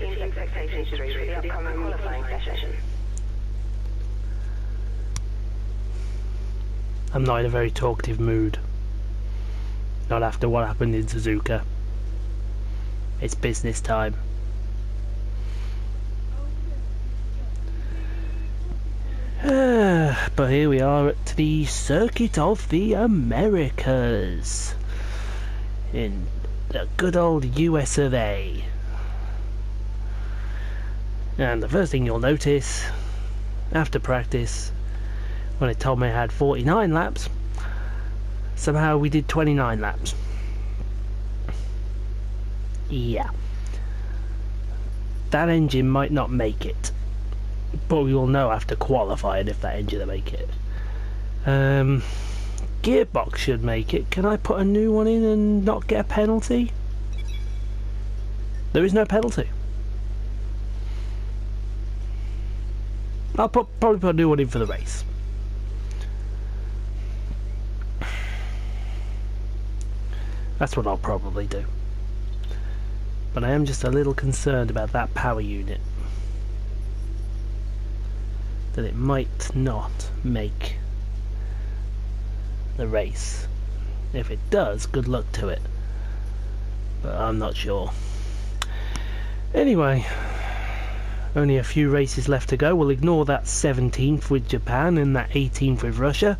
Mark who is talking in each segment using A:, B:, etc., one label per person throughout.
A: team's expectations through for the upcoming qualifying session.
B: I'm not in a very talkative mood. Not after what happened in Suzuka. It's business time. But here we are at the Circuit of the Americas. In the good old US of A. And the first thing you'll notice, after practice, when it told me I had 49 laps, somehow we did 29 laps. Yeah. That engine might not make it, but we will know after qualifying if that engine will make it. Gearbox should make it. Can I put a new one in and not get a penalty? There is no penalty. I'll probably put a new one in for the race. That's what I'll probably do. But I am just a little concerned about that power unit. That it might not make the race. If it does, good luck to it. But I'm not sure. Anyway, only a few races left to go. We'll ignore that 17th with Japan and that 18th with Russia.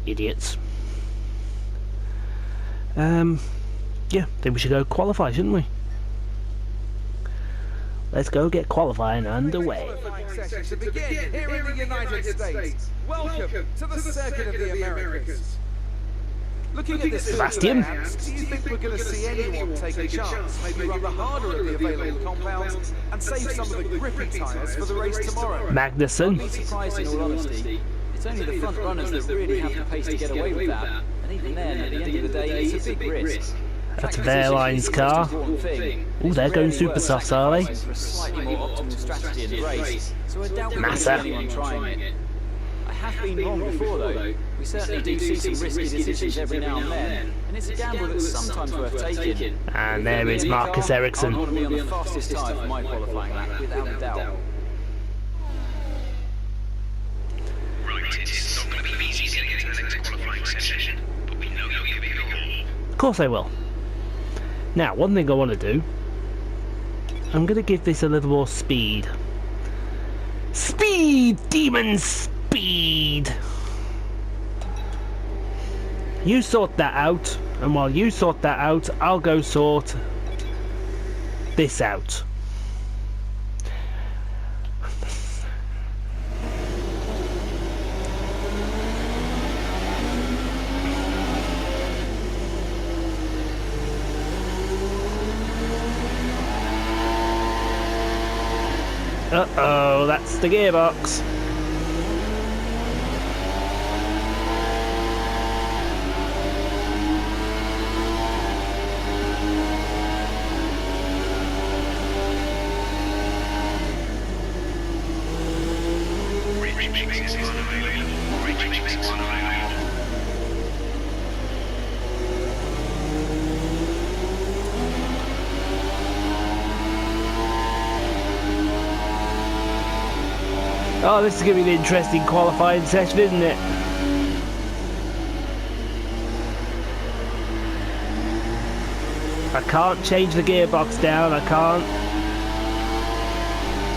B: Idiots. Yeah, think we should go qualify, shouldn't we? Let's go get qualifying underway.
C: To begin here in the United States. Welcome to the Circuit of the Americas. Looking at this
B: Sebastian,
C: do you think we're going to see anyone take a chance, maybe run the harder of the available compounds and save some of the grippy tyres for the race tomorrow?
B: Magnussen.
D: I'd be surprised in all honesty. It's only the front runners that really have the pace to get away with that. And even then, at the end of the day, it's a big risk.
B: That's Verline's car. Oh, they're going super softs, are they?
D: For a slightly more optimal strategy in the race, so I doubt we'll see anyone trying it. I have been wrong before though. We certainly do see some risky decisions every now and then, and it's a gamble that's sometimes worth taking.
B: And there is Marcus Ericsson.
D: I want to be on the fastest tyre for my qualifying lap, without a doubt.
E: Right, it's not going to be easy getting into the next qualifying session, but we know you'll give it your all.
B: Of course I will. Now, one thing I want to do, I'm going to give this a little more speed. Speed, demon speed! You sort that out, and while you sort that out, I'll go sort this out. Uh-oh, that's the gearbox. Oh, this is going to be an interesting qualifying session, isn't it? I can't change the gearbox down, I can't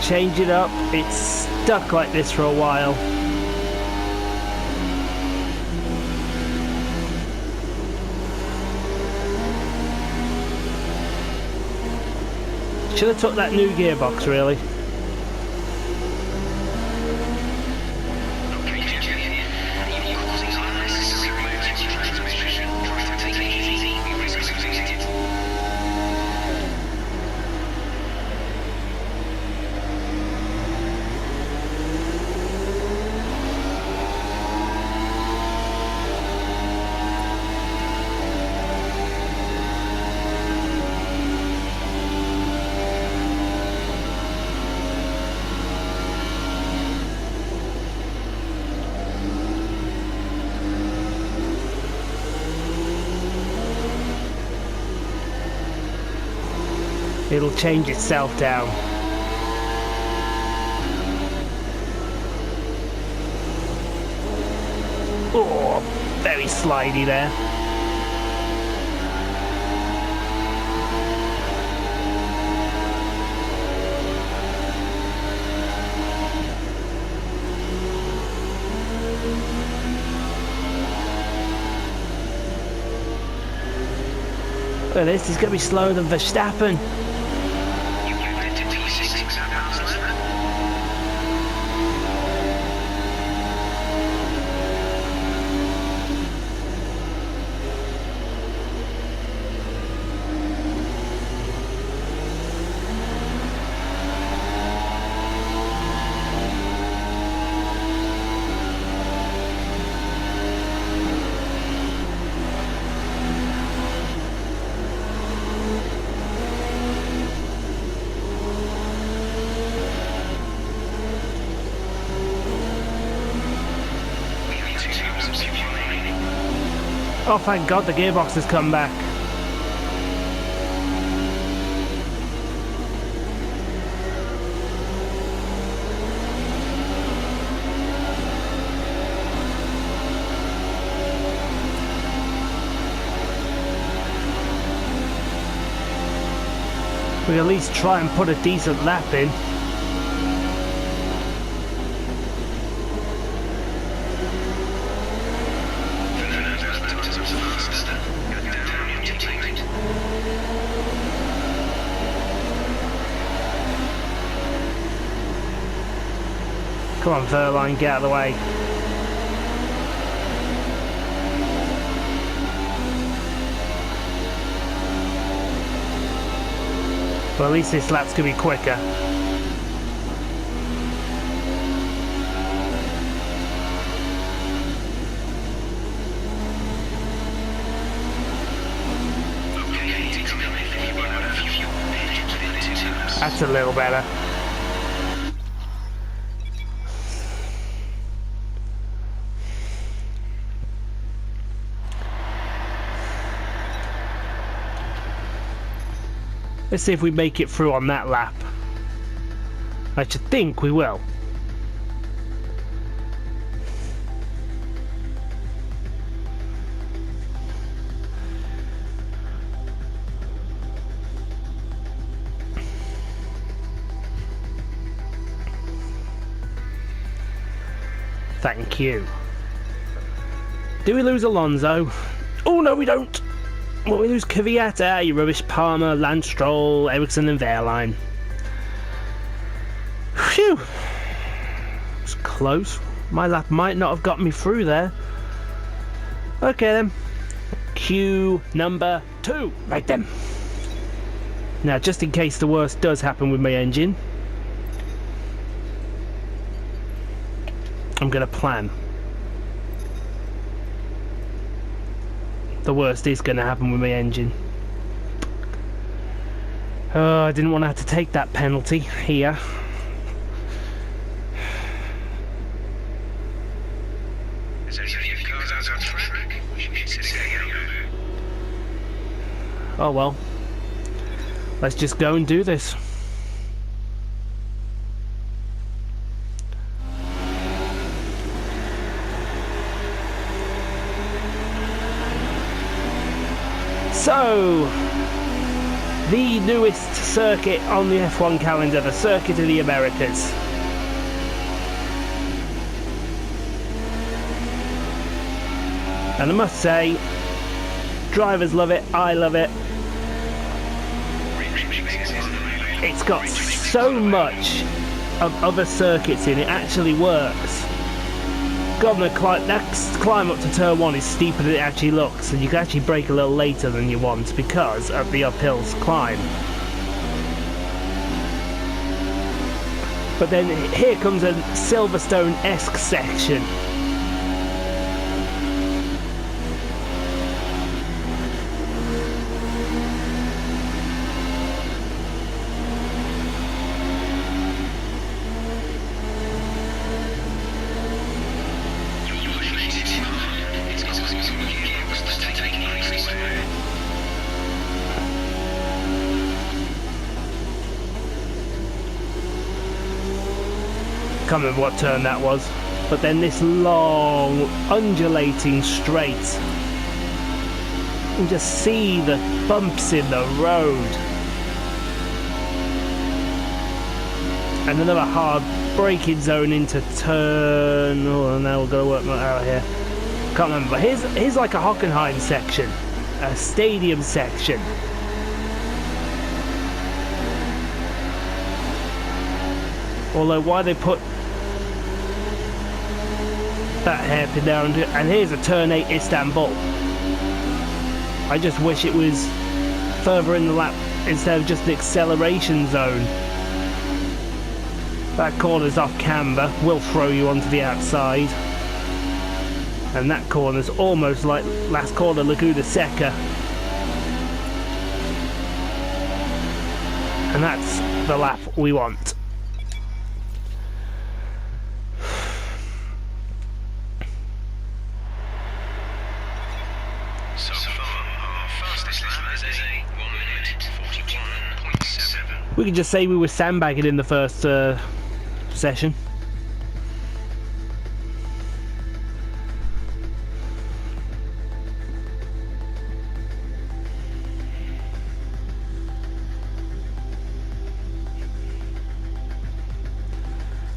B: change it up. It's stuck like this for a while. Should have took that new gearbox, really. it'll change itself down. Oh, very slidey there. Look at this, he's going to be slower than Verstappen.
E: You went to T6 at miles an hour.
B: Oh, thank God the gearbox has come back. We at least try and put a decent lap in. Come on, Verline, get out of the way. Well, at least this lap's gonna be quicker. That's a little better. Let's see if we make it through on that lap. I should think we will. Thank you. Do we lose Alonso? Oh no, we don't. Well, we lose Kvyat, you rubbish, Palmer, Lance Stroll, Ericsson and Verline. Phew! It was close. My lap might not have got me through there. Okay then. Q number 2. Right then. Now, just in case the worst does happen with my engine, I'm going to plan. The worst is going to happen with my engine. Oh, I didn't want to have to take that penalty here. Oh well. Let's just go and do this. So, the newest circuit on the F1 calendar, the Circuit of the Americas. And I must say, drivers love it, I love it. It's got so much of other circuits in it, actually works. God, the next climb up to turn 1 is steeper than it actually looks, and you can actually brake a little later than you want because of the uphill climb. But then here comes a Silverstone-esque section. Can't remember what turn that was. But then this long, undulating straight. You can just see the bumps in the road. And another hard braking zone into turn. Oh, now we'll go work out here. Can't remember. But here's like a Hockenheim section, a stadium section. Although why they put that hairpin down, and here's a turn 8 Istanbul. I just wish it was further in the lap instead of just the acceleration zone. That corner's off camber, will throw you onto the outside. And that corner's almost like last corner Laguna Seca. And that's the lap we want.
E: So far, our fastest lap is a 1:41.7.
B: We could just say we were sandbagging in the first session.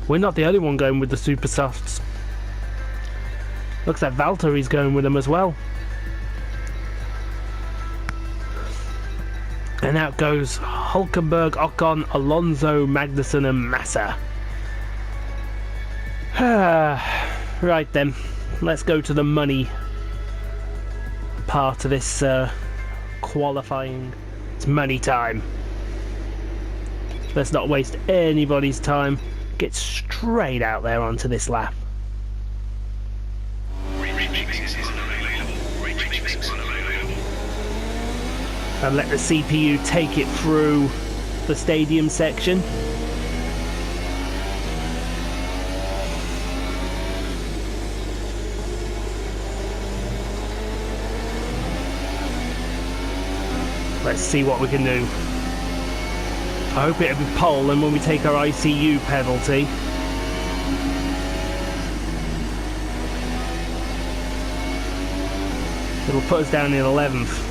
B: We're not the only one going with the super softs. Looks like Valtteri's going with them as well. And out goes Hulkenberg, Ocon, Alonso, Magnussen and Massa. Right then, let's go to the money part of this qualifying. It's money time. Let's not waste anybody's time. Get straight out there onto this lap. And let the CPU take it through the stadium section. Let's see what we can do. I hope it'll be pole, and when we take our ICU penalty. It'll put us down in 11th.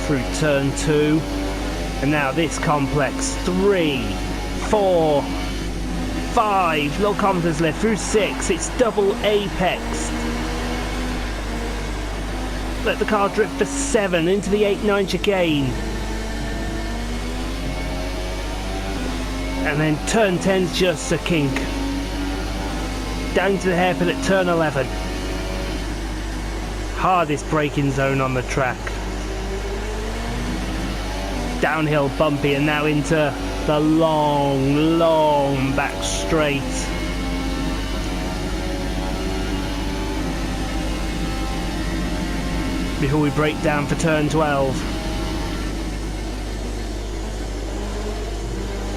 B: Through turn 2, and now this complex, 3, 4, 5, little kilometers left, through 6, it's double apex. Let the car drift for 7, into the 8-9 chicane. And then turn 10's just a kink. Down to the hairpin at turn 11. Hardest braking zone on the track. Downhill bumpy, and now into the long back straight. Before we break down for turn 12.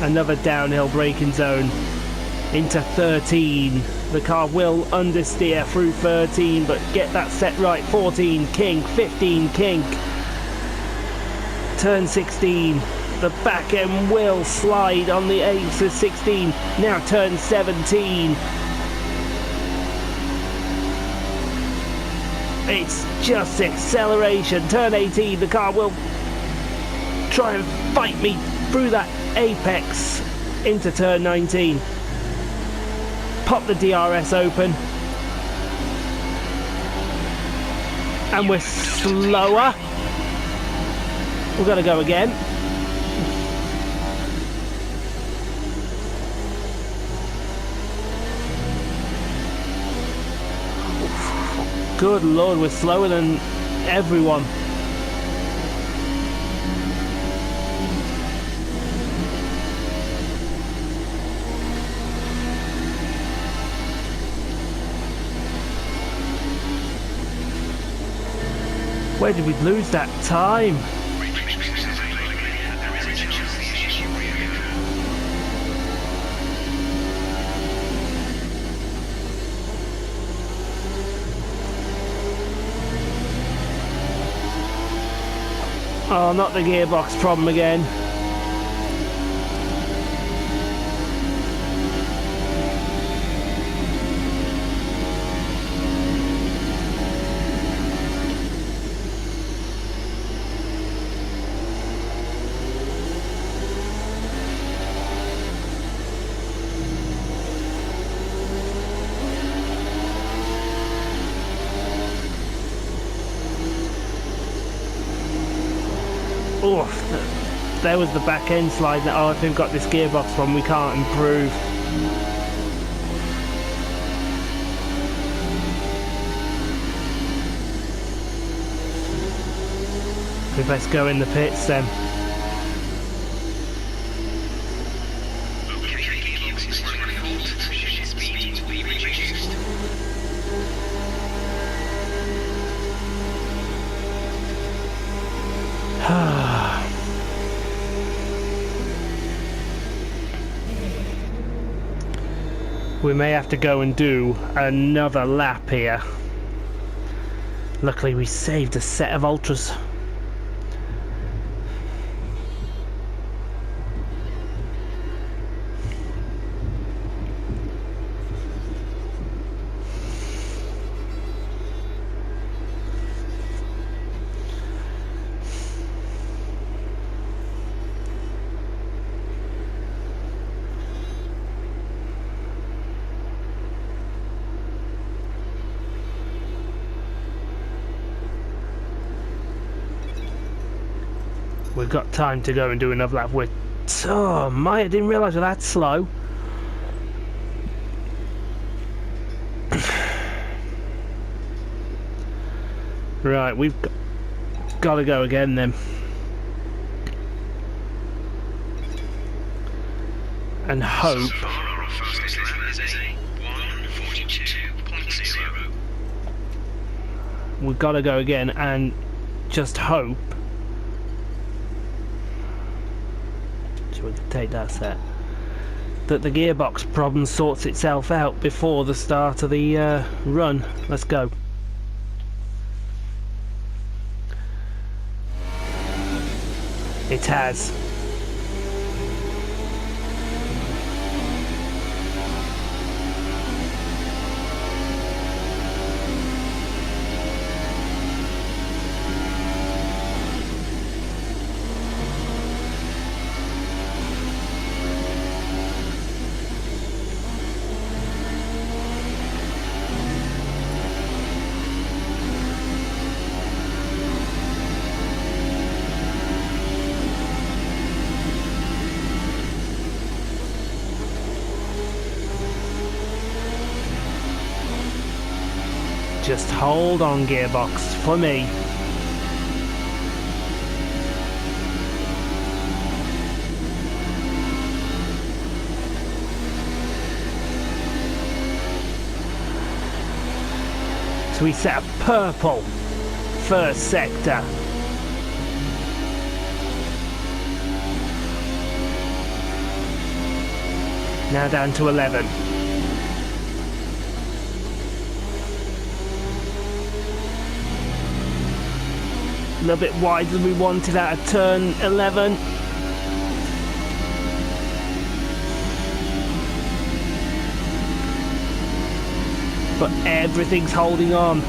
B: Another downhill braking zone into 13. The car will understeer through 13, but get that set right. 14 kink, 15 kink. Turn 16, the back end will slide on the 8 to 16, now turn 17. It's just acceleration. Turn 18, the car will try and fight me through that apex into turn 19. Pop the DRS open. And we're slower. We've got to go again. Good Lord, we're slower than everyone. Where did we lose that time? Oh, not the gearbox problem again. Oh, there was the back end slide. Oh, if we've got this gearbox one, we can't improve. We best go in the pits then.
E: Okay, gearbox is running fault. Shift speed will be reduced.
B: We may have to go and do another lap here. Luckily we saved a set of ultras. We've got time to go and do another lap. Oh my, I didn't realise we're that slow. Right, we've got to go again then. And hope.
E: So far, our fastest lap is a 1:42.0.
B: We've got to go again and just hope. So we can take that set. That the gearbox problem sorts itself out before the start of the run. Let's go. It has. Just hold on, gearbox, for me. So we set a purple first sector. Now down to 11. A little bit wider than we wanted out of turn 11. But everything's holding on.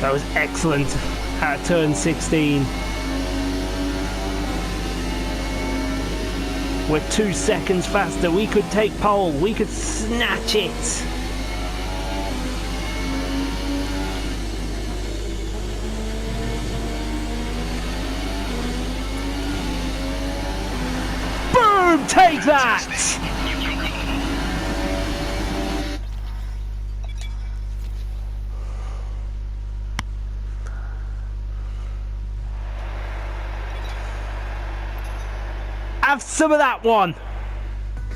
B: That was excellent at turn 16. We're 2 seconds faster. We could take pole. We could snatch it. Boom! Take that! Have some of that one.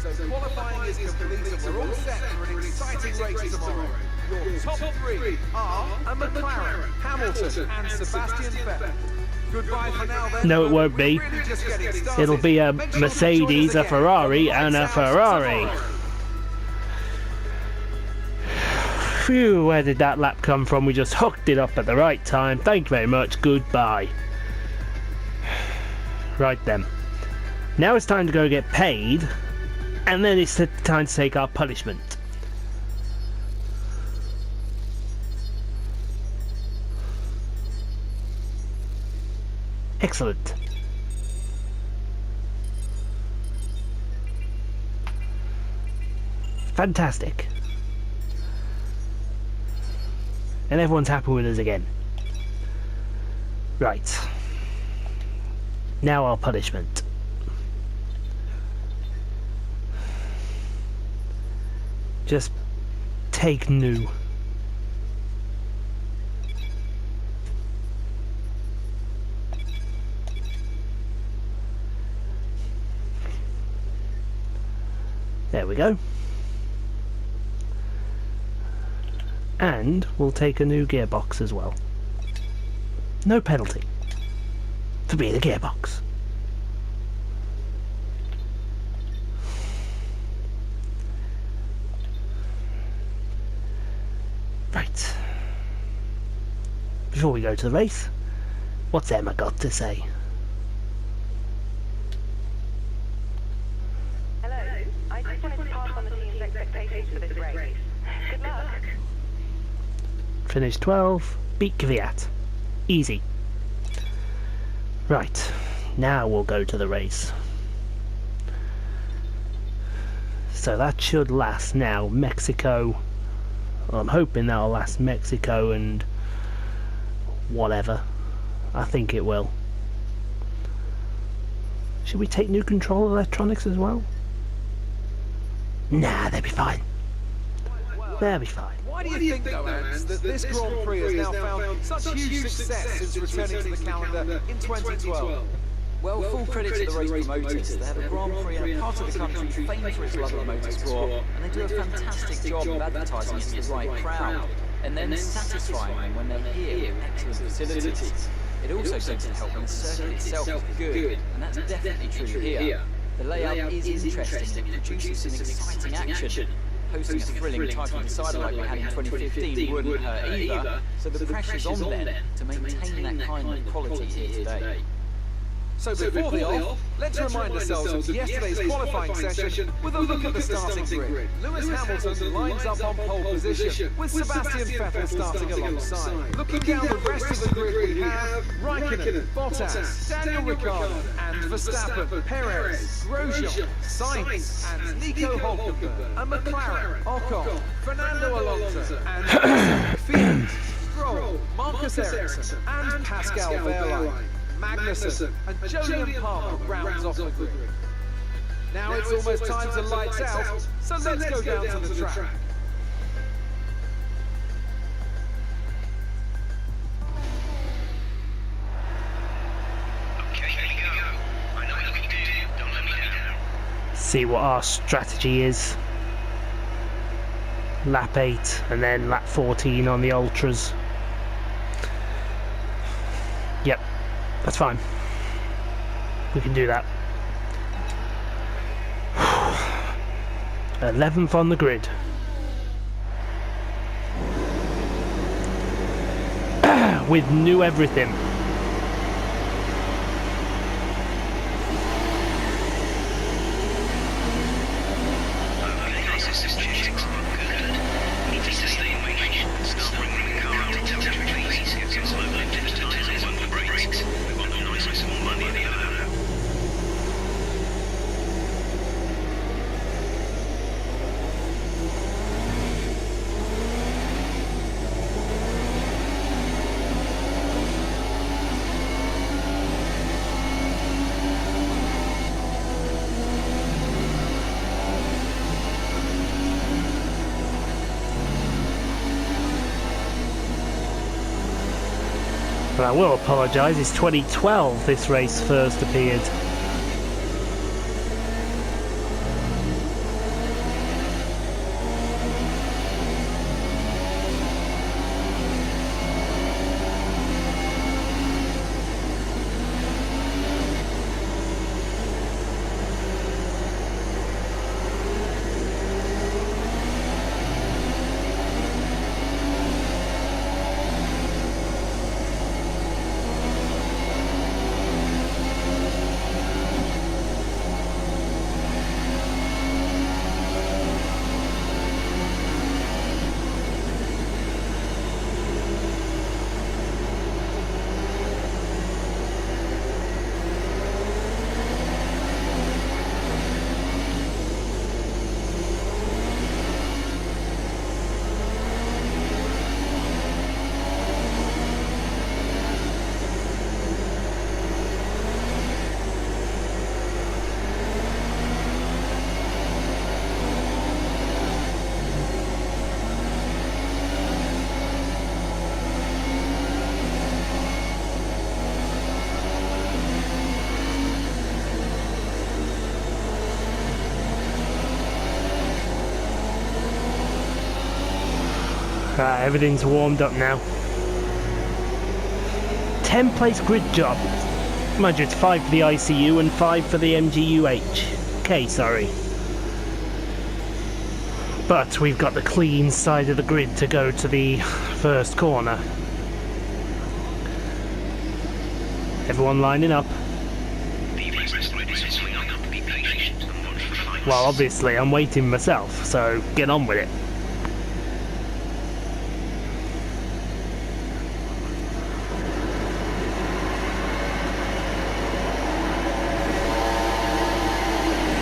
C: So qualifying is complete and we're all set for an exciting race tomorrow. Your top three are a McLaren, Hamilton, and Sebastian Vettel. Goodbye for now then.
B: No, it won't be.
C: We're really just getting started.
B: It'll be a
C: Make sure to
B: Mercedes,
C: join
B: a
C: us again
B: Ferrari,
C: for
B: and a
C: Lights Out
B: Ferrari.
C: tomorrow.
B: Phew, where did that lap come from? We just hooked it up at the right time. Thank you very much. Goodbye. Right then. Now it's time to go get paid, and then it's time to take our punishment. Excellent. Fantastic. And everyone's happy with us again. Right. Now our punishment. Just take new. There we go. And we'll take a new gearbox as well. No penalty for being a gearbox. Right. Before we go to the race, what's Emma got to say?
A: Hello. I just wanted to pass on the team's expectations for this race. Good luck.
B: Finish 12, beat Kvyat. Easy. Right, now we'll go to the race. So that should last now Mexico. Well, I'm hoping that'll last Mexico and whatever. I think it will. Should we take new control electronics as well? Nah, they'll be fine. They'll be fine.
C: Why do you think, though, Ants, that this Grand Prix has now found such huge success since returning to the calendar in 2012?
D: Well, full credit to the race promoters. They have a Grand Prix in a part of the country famed for its love of motorsport, and they do a fantastic job of advertising it to the right crowd, and then satisfying them when they're here with excellent facilities. It also seems to help when the circuit itself is good, and that's definitely true here. The layout is interesting and it produces some exciting action. Hosting a thrilling title decider like we had in 2015 wouldn't hurt either, so the pressure's on them to maintain that kind of quality here today.
C: So before the off, let's remind ourselves of yesterday's qualifying session with a look at the starting grid. Lewis Hamilton lines up on pole position, with Sebastian Vettel starting alongside. Looking down the rest of the grid we have Raikkonen, Bottas, Daniel Ricciardo, and Verstappen, Perez, Grosjean, Sainz, and Nico Hülkenberg, and McLaren, Ocon, Fernando Alonso, and Fiat, Stroll, Marcus Ericsson, and Pascal Wehrlein. Magnussen and Julian Palmer rounds off the grid. Now it's almost time to lights out, so let's go down to the track.
E: Okay, here you go. I know what you do. Don't let me down.
B: See what our strategy is. Lap 8 and then lap 14 on the ultras. Yep. That's fine. We can do that. 11th on the grid. With new everything.
E: Okay, system checks are good. Need to stay awake. Start bringing the car out to territory, please. Get slow lifted to tires on the brakes. We want a nice small money in the other.
B: But I will apologise, it's 2012 this race first appeared. Right, everything's warmed up now. 10 place grid job. Mind you, it's 5 for the ICU and 5 for the MGUH. Okay, sorry. But we've got the clean side of the grid to go to the first corner. Everyone lining up. Well, obviously I'm waiting myself, so get on with it.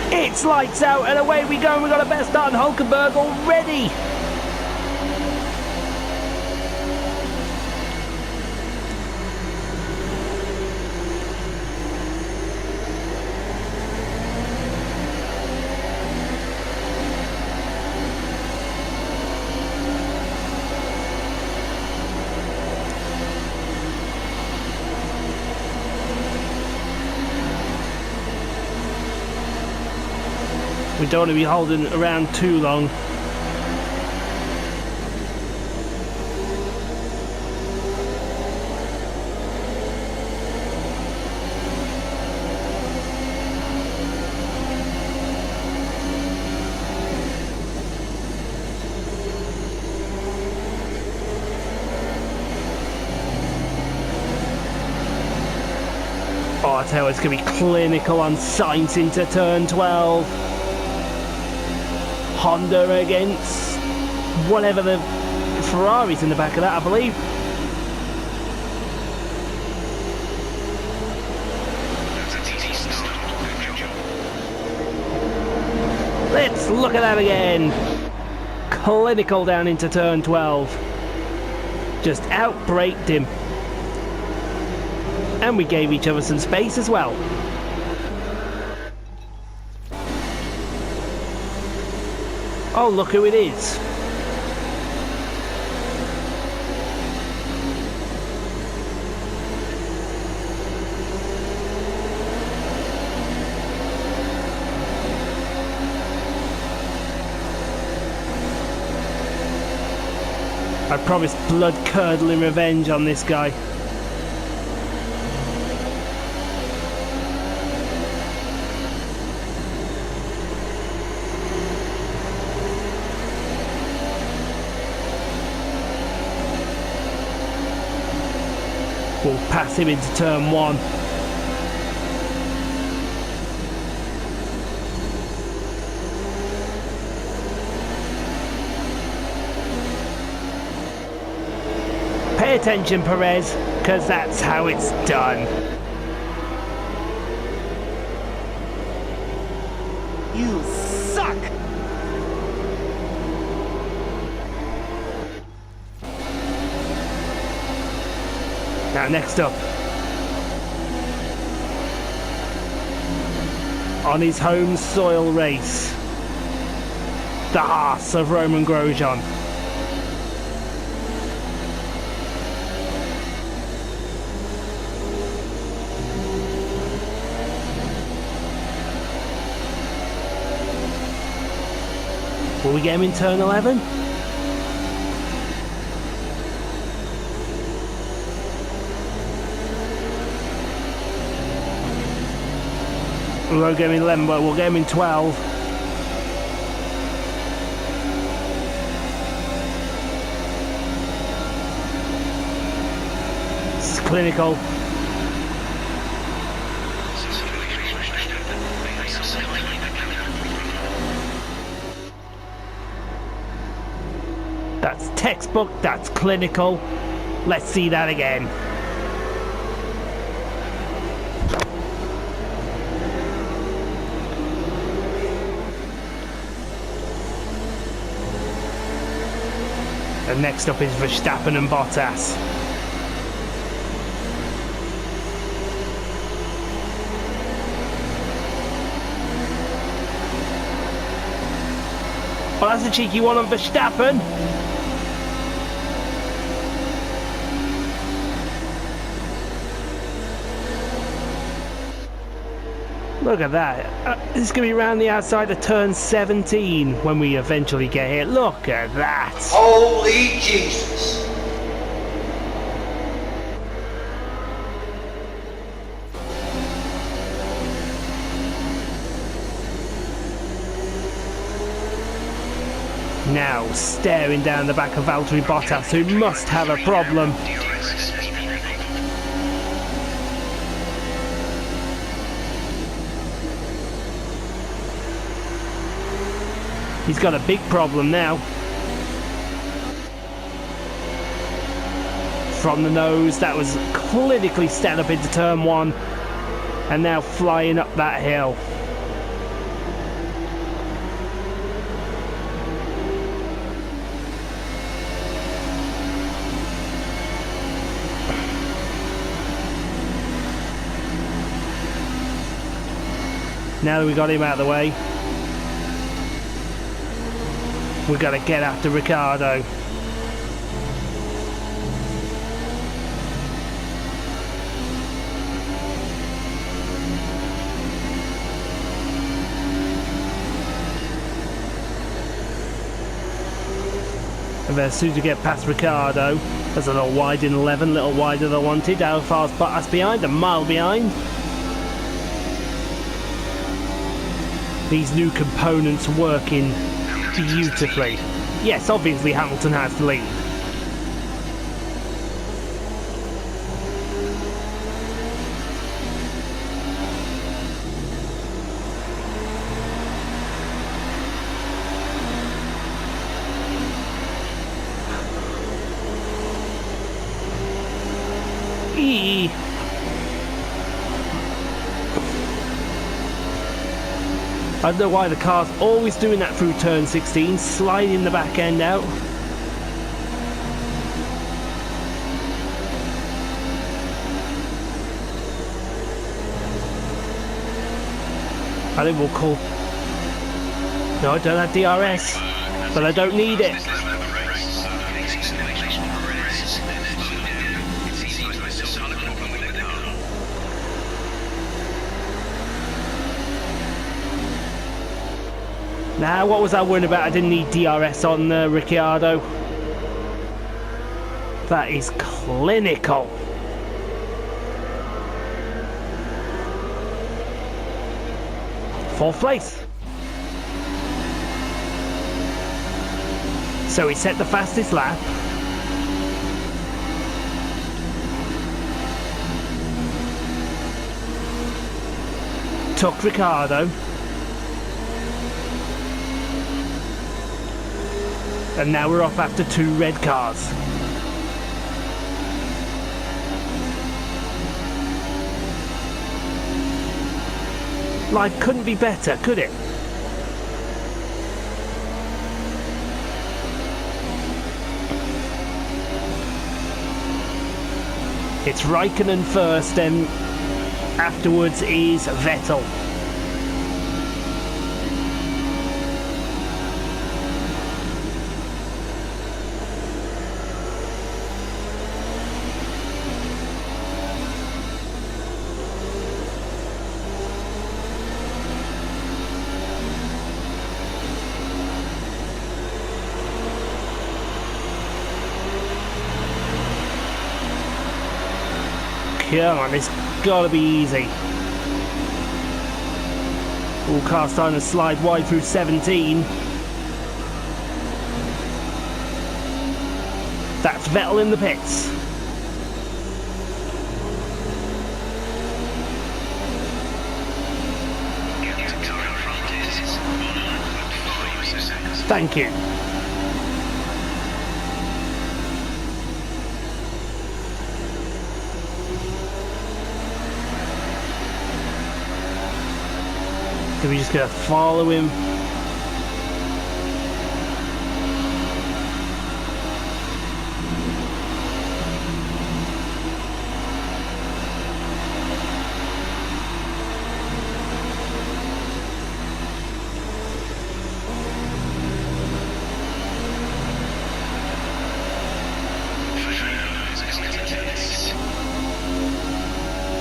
B: It's lights out and away we go, and we've got a best start in Hulkenberg already. We don't want to be holding around too long. Oh, I tell you, it's going to be clinical on Sainz into turn 12. Honda against whatever the Ferrari's in the back of that, I believe. Let's look at that again. Clinical down into turn 12. Just outbraked him. And we gave each other some space as well. Oh, look who it is. I promised blood-curdling revenge on this guy. We'll pass him into turn 1. Pay attention, Perez, because that's how it's done.
C: You suck!
B: Now, next up, on his home soil race, the Haas of Roman Grosjean. Will we get him in turn 11? We won't get him in 11, but we'll get him in 12. It's clinical. That's textbook, that's clinical. Let's see that again. And next up is Verstappen and Bottas. Well, that's a cheeky one on Verstappen. Look at that. It's going to be around the outside of turn 17 when we eventually get here. Look at that.
F: Holy Jesus.
B: Now staring down the back of Valtteri Bottas, who must have a problem. He's got a big problem now. From the nose, that was clinically set up into turn 1, and now flying up that hill. Now that we got him out of the way, we've got to get after Ricciardo. And then as soon as we get past Ricciardo, that's a little wide in 11, a little wider than I wanted. How far's Bottas behind? A mile behind. These new components working beautifully. Yes, obviously Hamilton has the lead. I don't know why the car's always doing that through turn 16, sliding the back end out. I think we'll call... No, I don't have DRS, but I don't need it. Now, what was I worrying about? I didn't need DRS on Ricciardo. That is clinical. Fourth place. So he set the fastest lap. Took Ricciardo. And now we're off after 2 red cars. Life couldn't be better, could it? It's Raikkonen first, and afterwards is Vettel. Come on, it's gotta be easy. All cars starting to slide wide through 17. That's Vettel in the pits. Thank you. So we're just going to follow him.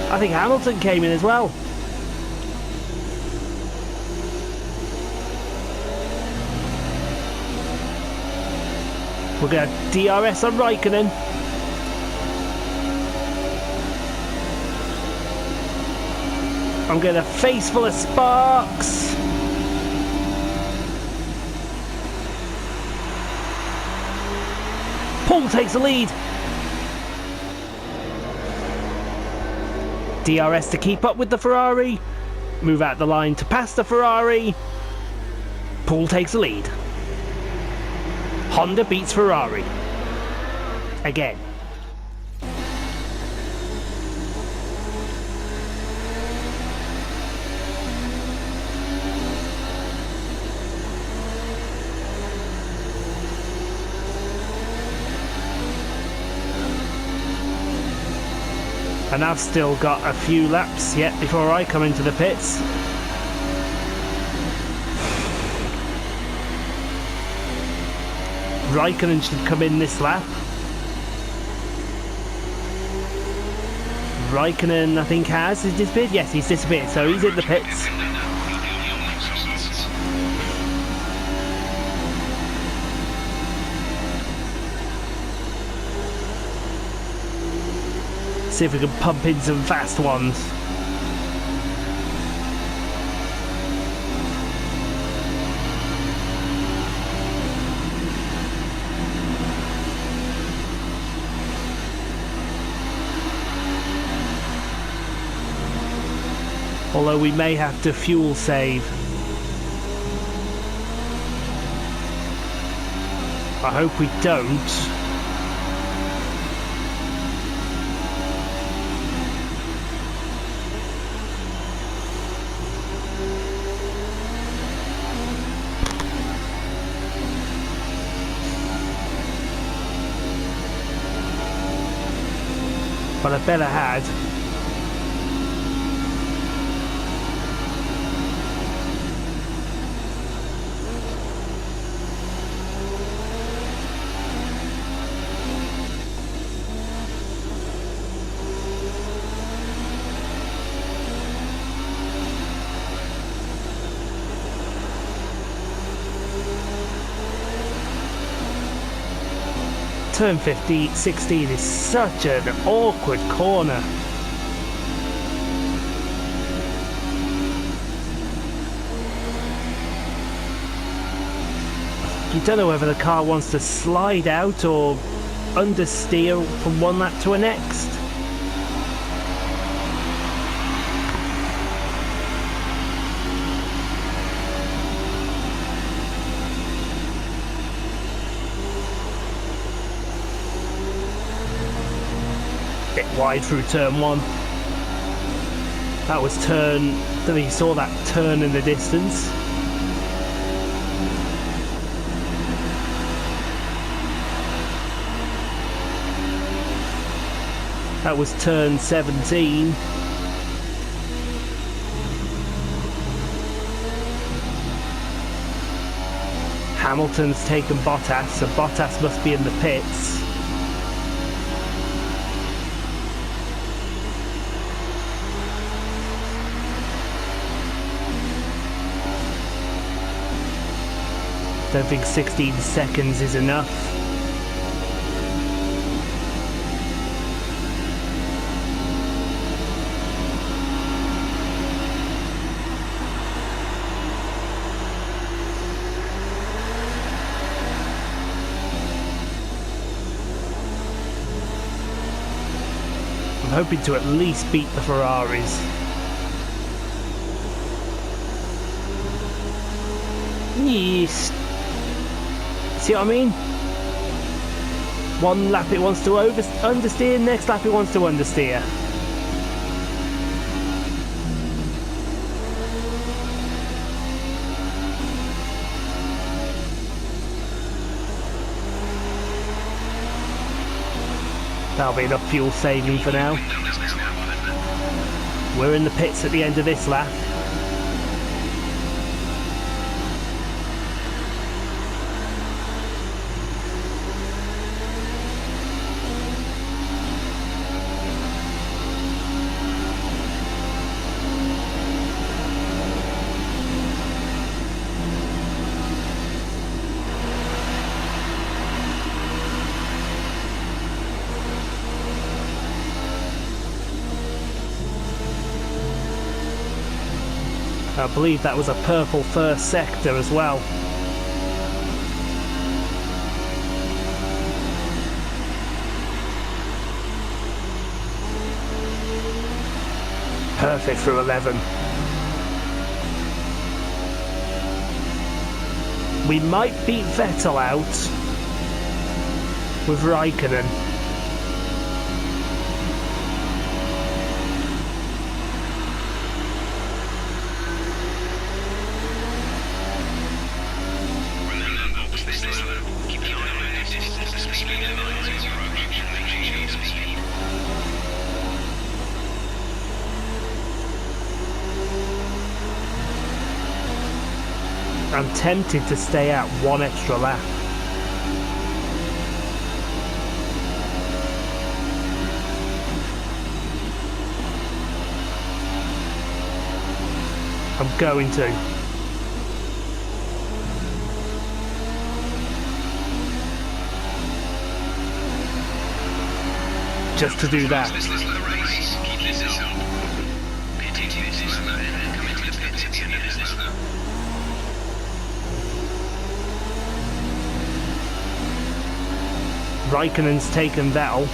B: I think Hamilton came in as well. We're going to DRS on Raikkonen. I'm getting a face full of sparks. Paul takes the lead. DRS to keep up with the Ferrari. Move out the line to pass the Ferrari. Paul takes the lead. Honda beats Ferrari. Again. And I've still got a few laps yet before I come into the pits. Raikkonen should come in this lap. Raikkonen, I think, has disappeared. Yes, he's disappeared, so he's in the pits. See if we can pump in some fast ones. Although we may have to fuel save. I hope we don't. But I better had. Turn 16 is such an awkward corner. You don't know whether the car wants to slide out or understeer from one lap to the next. Wide through turn 1. That was turn, I don't know if you saw that turn in the distance. That was turn 17. Hamilton's taken Bottas, so Bottas must be in the pits. Don't think 16 seconds is enough. I'm hoping to at least beat the Ferraris. Yes. See what I mean? One lap it wants to understeer, next lap it wants to understeer. That'll be enough fuel saving for now. We're in the pits at the end of this lap. I believe that was a purple first sector as well. Perfect through 11. We might beat Vettel out with Raikkonen. I'm tempted to stay out one extra lap. I'm going to. Just to do that. Raikkonen's taken Vettel.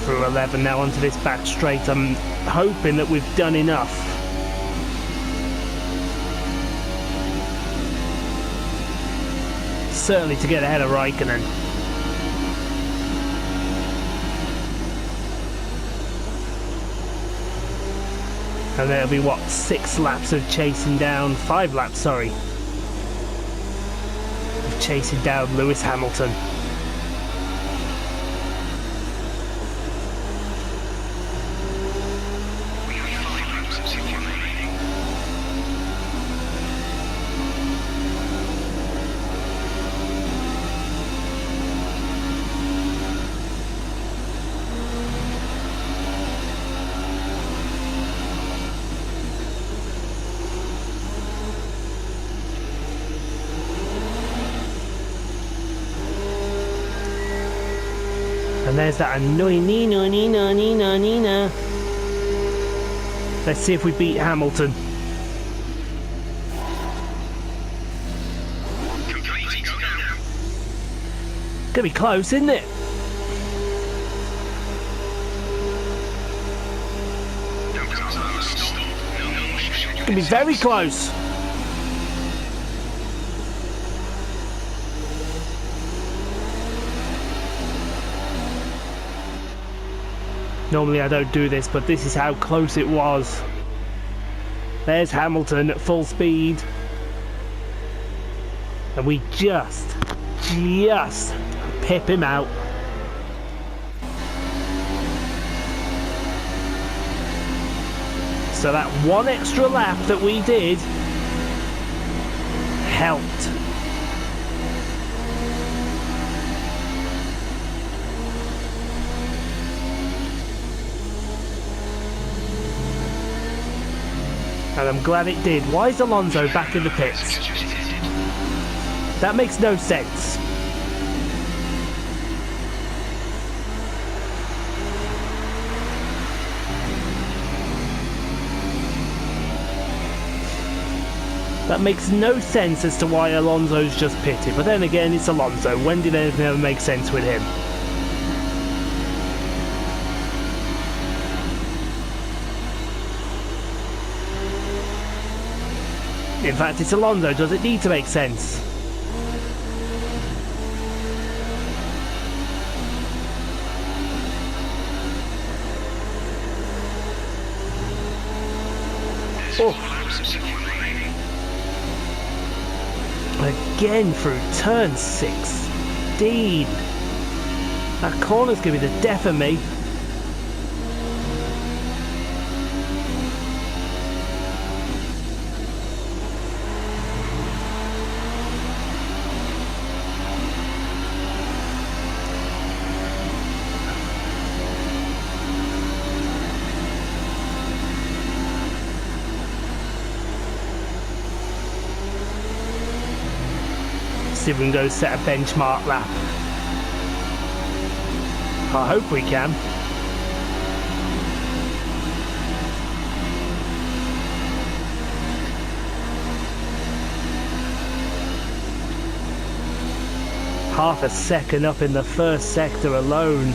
B: Through 11 now onto this back straight. I'm hoping that we've done enough. Certainly to get ahead of Raikkonen. And there'll be what, 6 laps of chasing down, 5 laps, sorry, of chasing down Lewis Hamilton. And there's that annoying Nina. Let's see if we beat Hamilton. Gonna be close, isn't it? Gonna be very close. Normally I don't do this, but this is how close it was. There's Hamilton at full speed. And we just pip him out. So that one extra lap that we did helped. And I'm glad it did. Why is Alonso back in the pits? That makes no sense. That makes no sense as to why Alonso's just pitted. But then again, it's Alonso. When did anything ever make sense with him? In fact, it's Alonso. Does it need to make sense? Oh. Again through turn 16. That corner's going to be the death of me. see if we can go set a benchmark lap. I hope we can. Half a second up in the first sector alone.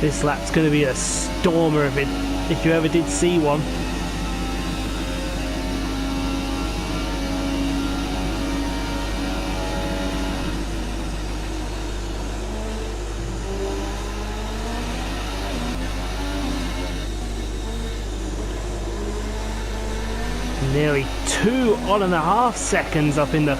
B: This lap's going to be a stormer if you ever did see one. Nearly 2.5 seconds up in the...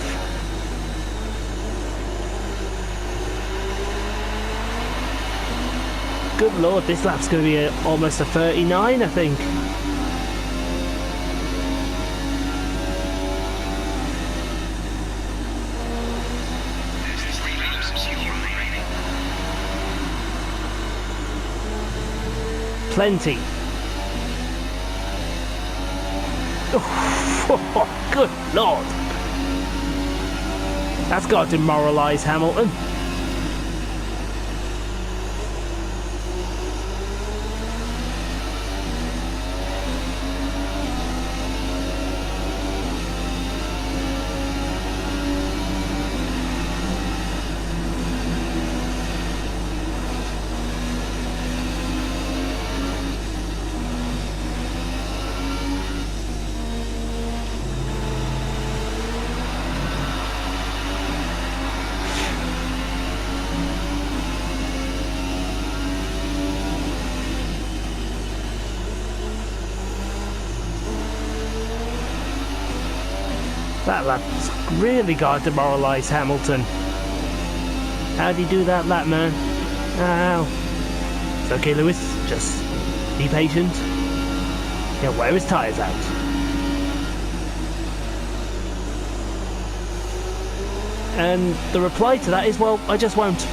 B: Good lord, this lap's going to be almost a 39, I think. Plenty. Oh, good lord. That's got to demoralise Hamilton. That lap's really got to demoralise Hamilton. How'd he do that lap, man? Ow. It's okay, Lewis. Just be patient. He'll wear his tyres out. And the reply to that is, well, I just won't.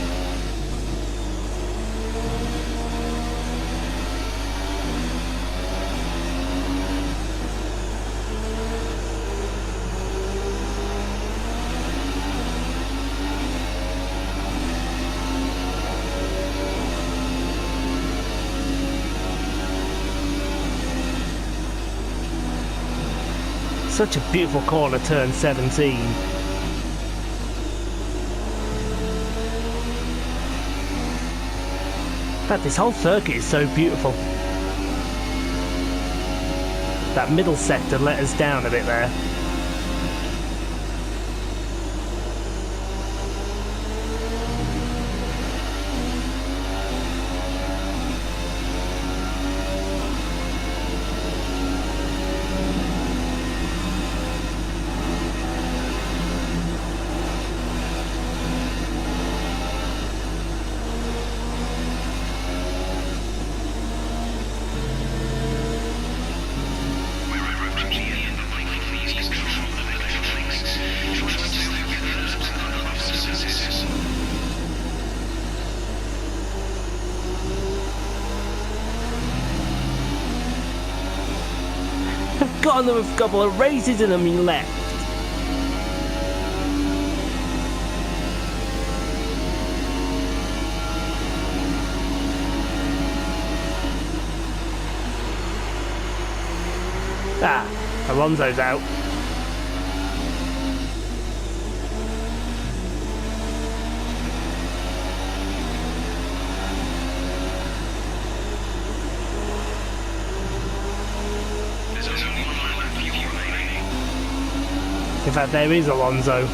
B: Such a beautiful corner, turn 17. In fact, this whole circuit is so beautiful. That middle sector let us down a bit there. Got them with a couple of races in them left. Ah, Alonso's out. In fact, there is Alonso.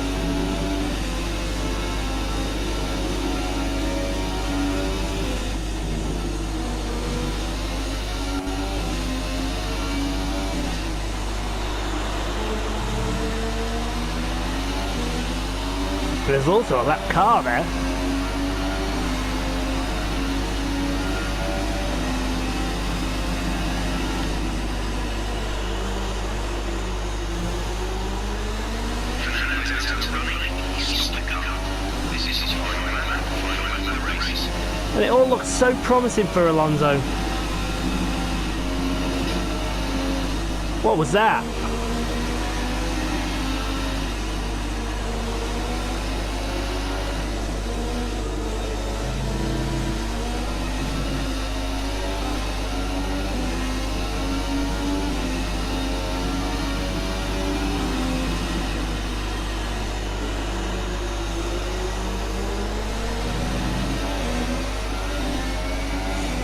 B: But there's also that car there. And it all looks so promising for Alonso. What was that?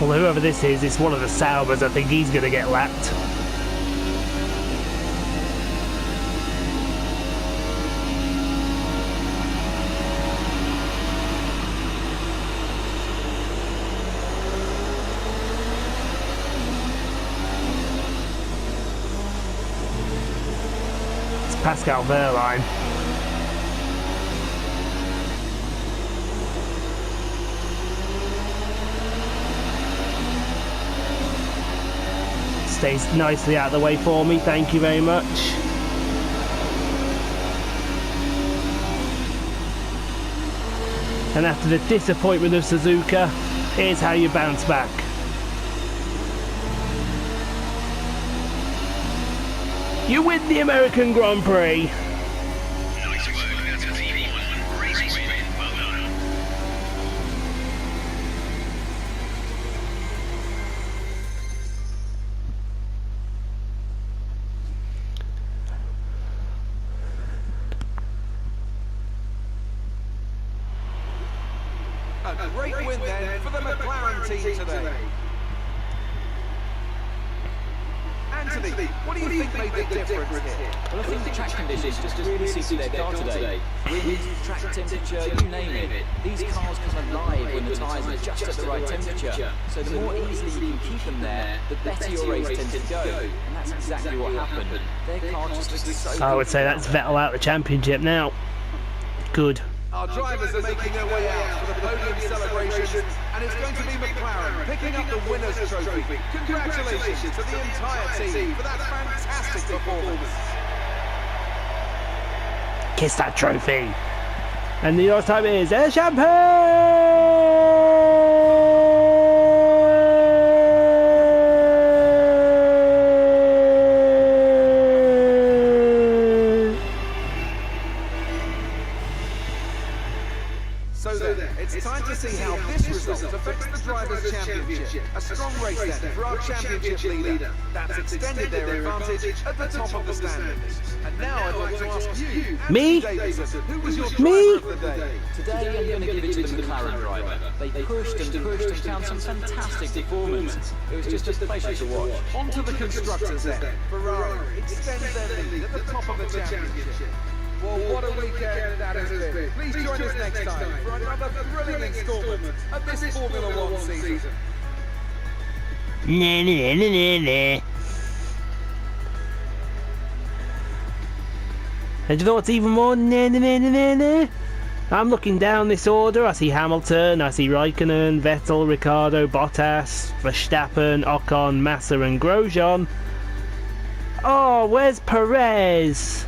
B: Well, whoever this is, it's one of the Saubers. I think he's going to get lapped. It's Pascal Wehrlein. Stays nicely out of the way for me, thank you very much. And after the disappointment of Suzuka, here's how you bounce back. You win the American Grand Prix.
E: Nice work, that's a team one. Race win, well done.
C: A great win then for the McLaren team today. Anthony, what do you think made the difference here?
D: Well, I think the track conditions just really suited their car today. Wind, track temperature, you name it. These cars come alive when the tyres are just at the right temperature. So the more easily you can keep them there, the better your race tends to go. And that's exactly what happened. Their car just looks so
B: I would say that's Vettel out of the championship now. Good.
C: Our drivers are making their way out for the podium celebrations, and it's going to be McLaren picking up the winner's trophy. Congratulations to the entire team for that fantastic performance.
B: Kiss that trophy. And the last time is a champagne!
C: So then, it's time to see how this result affects the Drivers' Championship. A strong race then for our championship leader. That's extended their advantage at the top of the standings. And now I'd like to ask you,
B: Me?
C: Davidson, who was your
B: Me?
C: driver of the day?
D: Today I'm going to give it to the McLaren driver. They pushed and found some fantastic performance. It was just a pleasure to watch.
C: On to the constructors then. Ferrari extends their lead at the top of the championship. Well, what a weekend that has been. Please join us next time for another thrilling installment of this Formula One season.
B: Nah, nah, nah, nah, nah. And you know what's even more nah, nah, nah, nah, nah? I'm looking down this order. I see Hamilton, I see Raikkonen, Vettel, Ricciardo, Bottas, Verstappen, Ocon, Massa and Grosjean. Oh, where's Perez?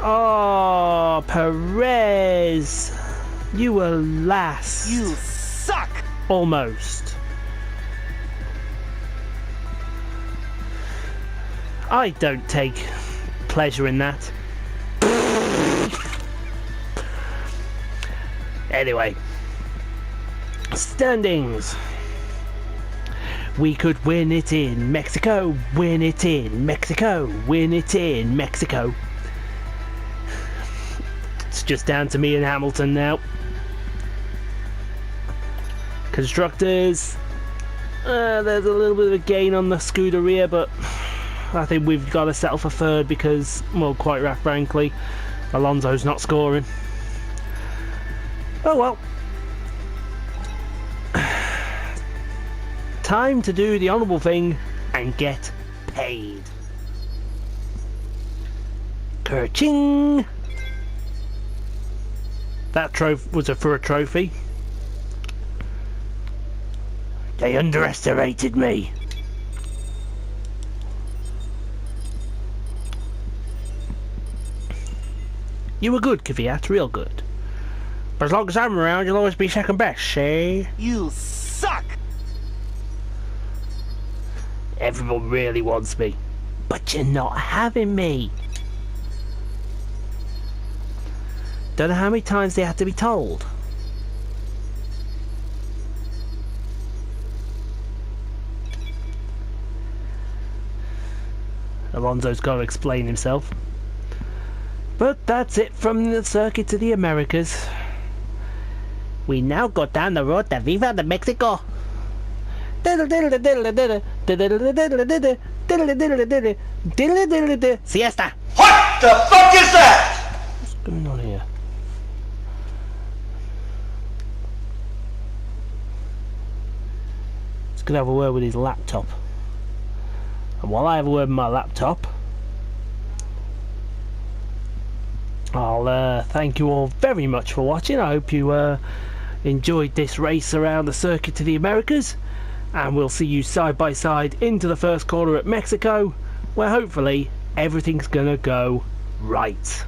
B: Oh, Perez. You were last.
C: You suck!
B: Almost. I don't take pleasure in that. Anyway, standings. We could win it in Mexico, win it in Mexico, win it in Mexico. It's just down to me and Hamilton now. Constructors, there's a little bit of a gain on the Scuderia, but I think we've got to settle for third because, well, quite frankly, Alonso's not scoring. Oh well. Time to do the honourable thing and get paid. Kerching! That was for a trophy. They underestimated me. You were good, Kvyat, real good. But as long as I'm around, you'll always be second best, see?
G: You suck!
B: Everyone really wants me, but you're not having me. Don't know how many times they have to be told. Alonso's got to explain himself. But that's it from the circuit to the Americas. We now go down the road to Viva de Mexico. Siesta!
F: What the fuck is that?
B: What's going on here? He's gonna have a word with his laptop. And while I have a word with my laptop, I'll thank you all very much for watching. I hope you enjoyed this race around the circuit to the Americas, and we'll see you side by side into the first corner at Mexico, where hopefully everything's gonna go right.